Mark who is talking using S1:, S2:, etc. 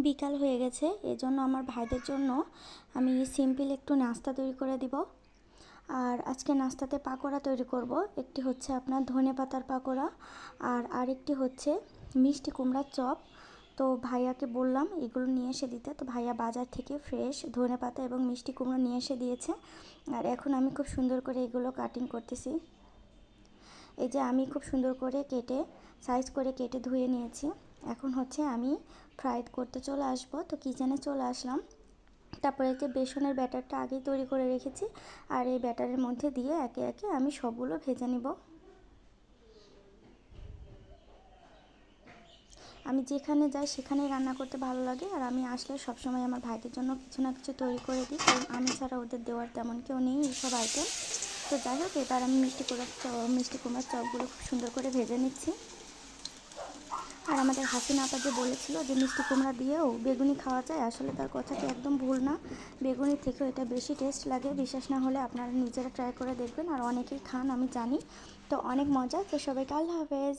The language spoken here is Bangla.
S1: বিকাল হয়ে গেছে, এজন্য আমার ভাইদের জন্য আমি সিম্পল একটু নাস্তা তৈরি করে দিব। আর আজকে নাস্তাতে পাকোড়া তৈরি করব। একটি হচ্ছে আপনার ধনেপাতার পাকোড়া, আর আরেকটি হচ্ছে মিষ্টি কুমড়ার চপ। তো ভাইয়াকে বললাম এগুলো নিয়ে এসে দিতে, তো ভাইয়া বাজার থেকে ফ্রেশ ধনেপাতা এবং মিষ্টি কুমড়া নিয়ে এসে দিয়েছে। আর এখন আমি খুব সুন্দর করে এগুলো কাটিং করতেছি। এই যে আমি খুব সুন্দর করে কেটে সাইজ করে কেটে ধুয়ে নিয়েছি। এখন হচ্ছে আমি ফ্রাই করতে চলে আসব। তো কিচেনে চলে আসলাম। তারপরে যে বেসনের ব্যাটারটা আগেই তৈরি করে রেখেছি, আর এই ব্যাটারের মধ্যে দিয়ে একে একে আমি সবগুলো ভেজে নিব। আমি যেখানে যাই সেখানেই রান্না করতে ভালো লাগে, আর আমি আসলে সবসময় আমার ভাইদের জন্য কিছু না কিছু তৈরি করে দিই, কারণ আমি ছাড়া ওদের দেওয়ার তেমন কেউ নেই এইসব আইটেম। তো যাই হোক, এবার আমি মিষ্টি কুমড়ার চপগুলো খুব সুন্দর করে ভেজে নিচ্ছি। আর আমাদের হাসিনা আপা যে বলেছিল যে মিষ্টি কুমড়া দিয়েও বেগুনি খাওয়া যায়, আসলে তার কথাটি একদম ভুল না। বেগুনির থেকেও এটা বেশি টেস্ট লাগে। বিশ্বাস না হলে আপনারা নিজেরা ট্রাই করে দেখবেন, আর অনেকেই খান আমি জানি। তো অনেক মজা। তো সবাইকে আল্লাহ হাফেজ।